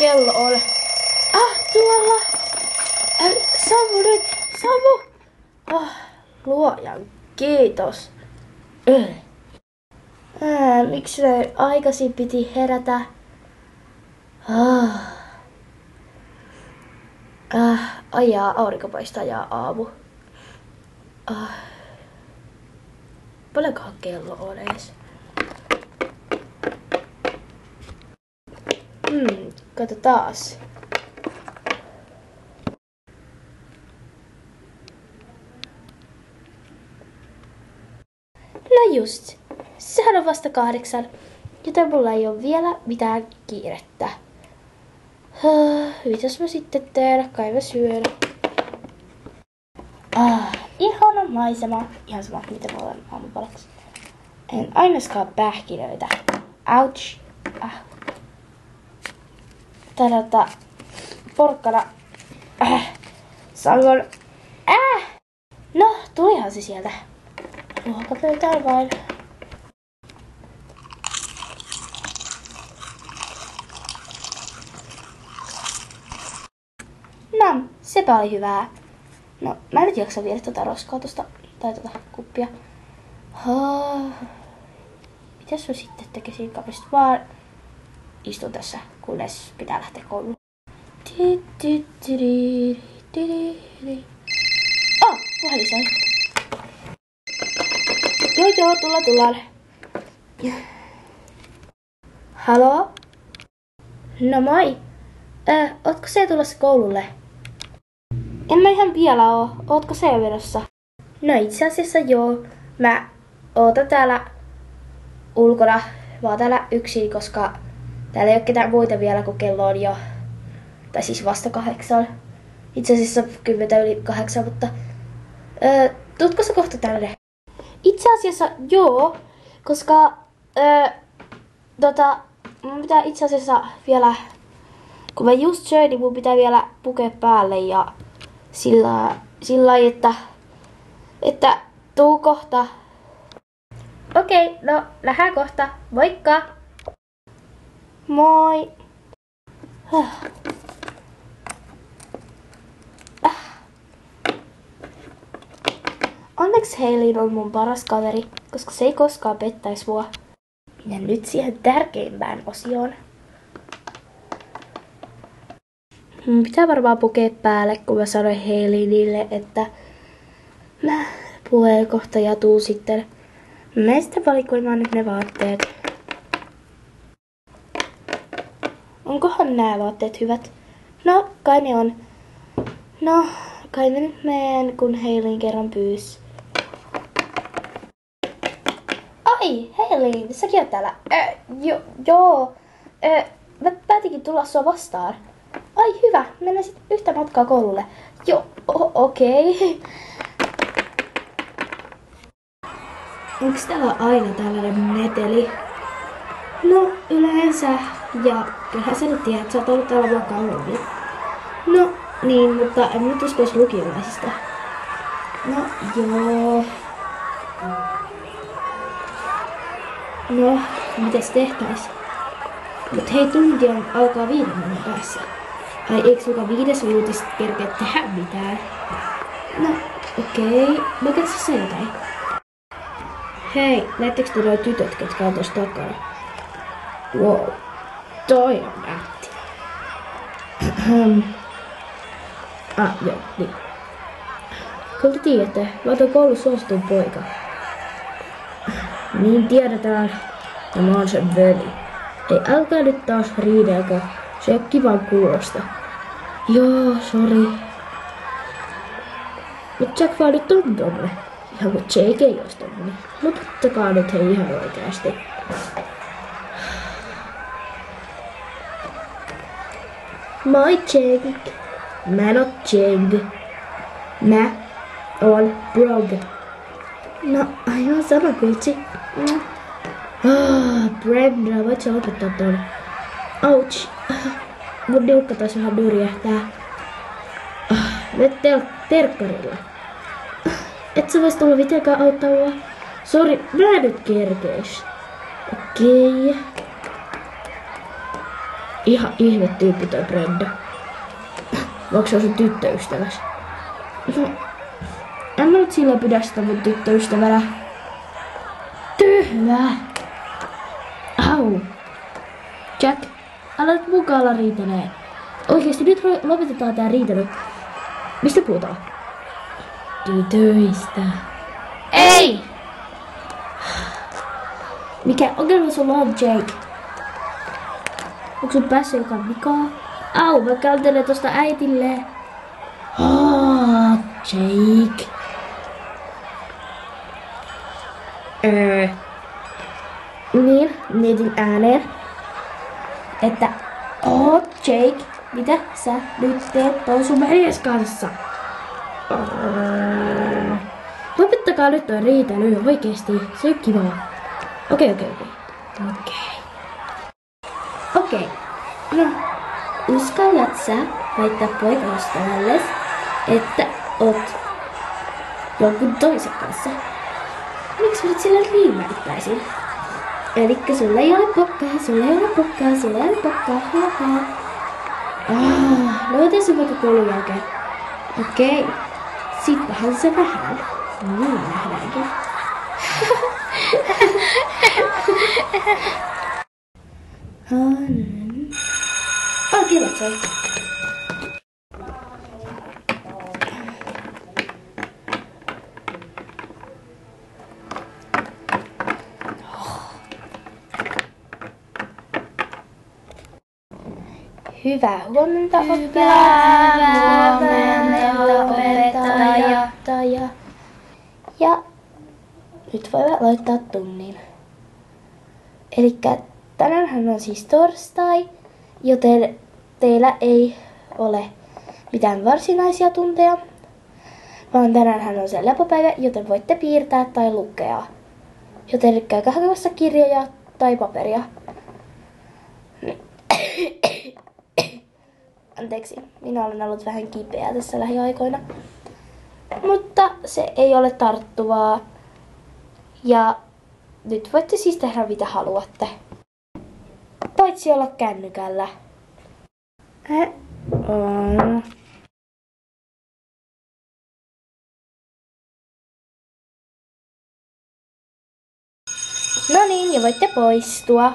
kello on? Tuolla! Savu nyt! Savu! Luojan kiitos. Miksi näin aikaisin piti herätä? Ajaa, aurinko paistaa ja aamu. Paljonkohan kello on edes? Kato taas. No just, sehän on vasta 8, joten mulla ei ole vielä mitään kiirettä. Mitäs mä sitten teen? Kai mä syön. Ihana maisema. Ihan sama, mitä mä olen aamupalaksi. En ainakaan pähkinöitä. Ouch. Täällä porkkana. Sangon. No, tulihan se sieltä. Ruokapöytään vain. Sepä oli hyvää. No, mä en nyt jaksa viedä tota roskaa tosta, tai tota kuppia. Mitäs mä sitten tekisin kapista? Vaan istun tässä, kunnes pitää lähteä kouluun. Puhelin soi. Joo, tullaan. Haloo? No moi. Ootko se tulossa koululle? En mä ihan vielä oo. Ootko se jo menossa? No itse asiassa joo. Mä ootan täällä ulkona. Mä oon täällä yksin, koska täällä ei oo ketään muita vielä, kun kello on jo. Tai siis vasta 8. Itse asiassa 7:10, mutta tuutko sä kohta tänne? Itse asiassa joo, koska mun pitää itse asiassa vielä, kun mä just söin, niin mun pitää vielä pukea päälle ja sillä lailla, että tuu kohta. Okei, no lähdään kohta. Moikka! Moi! Onneksi Hailey on mun paras kaveri, koska se ei koskaan pettäisi mua. Ja nyt siihen tärkeimpään osioon. Mun pitää varmaan pukea päälle, kun mä sanoin Haileylle, että mä puen kohta ja tuun sitten. Mä menen sitten valikoimaan nyt ne vaatteet. Onkohan nämä vaatteet hyvät? No, kai ne on. No, kai mä nyt menen, kun Hailey kerran pyysi. Ai, Hailey, säkin oot täällä. Joo. Mä päätinkin tulla sua vastaan. Ai hyvä, mennään sit yhtä matkaa koululle. Joo, okei. Onks täällä aina tällainen meteli? No, yleensä. Ja kyllähän sä nyt tiedät, että sä oot ollut täällä vaan kauemmin. No, niin, mutta en nyt uskois lukiolaisista. No, joo. No, mitäs tehtäis? Mut hei, tunti alkaa 5 minuutin päässä. Ai eikö suka 5 minuutista kerkeä tehdä mitään? No, okei. Mä katso sä jotain. Hei, näettekö te noi tytöt, ketkä on tossa takana? Wow, toi on nätti. Joo, niin. Kyllä te tiedätte, mä oon koulussa suosituin poika. Niin tiedetään, ja mä oon sen veli. Ei älkää nyt taas riidelkö, se ei oo kivan kuulosta. Joo, sori. Mut Jack vaan nyt on tommonen. Ihan kun Jake ei ois tommonen. Mut ottakaa nyt hei ihan oikeasti. Moi Jake. Mä en oo Jake. Mä oon Brog. No, aivan sama kultsi. Brenda, voit sä opettaa tuonne? Ouch. Mun niukka taas vähän nyrjähtää. Nyt terkkarilla. Et sä vois tulla mitenkään auttaa mua? Sori, mä nyt kerkeis. Okei. Ihan ihme tyyppi toi Brenda. Voiko se olla sun tyttöystäväs? No, en mä nyt sillä pidä sitä mun tyttöystävänä. Tyhmä! Au! Jack, älä nyt mukaalla riitelee. Oikeesti nyt lopetetaan tää riitely. Mistä puhutaan? Tytöistä. Ei! Mikä ongelma sulla on, Jake? Onko sun päässä jotain vikaa? Au, mä kantelen tosta äitille. Jake. Niin, mietin ääneen, että Jake, mitä sä nyt teet ton sun veljes kanssa? Lopettakaa nyt toi riitely, oikeesti, se on kivaa. Okei. No, uskallat sä väittää poikaystävälles, että oot jonkun toisen kanssa? Miksi olet sillä riimäittäisin? Elikkä sulla ei ole pokkaa, haha. No otan sun vaikka koulun jälkeen. Okei. Sittenhän se nähdään. Niin nähdäänkin. Kiva se. Hyvää huomenta, opettaja. Ja nyt voi aloittaa tunnin. Elikkä tänäänhän on siis torstai, joten teillä ei ole mitään varsinaisia tunteja, vaan tänäänhän on se lepopäivä, joten voitte piirtää tai lukea. Joten käykää hakemassa kirjoja tai paperia. Anteeksi, minä olen ollut vähän kipeä tässä lähiaikoina. Mutta se ei ole tarttuvaa. Ja nyt voitte siis tehdä mitä haluatte. Paitsi olla kännykällä. No niin, ja voitte poistua.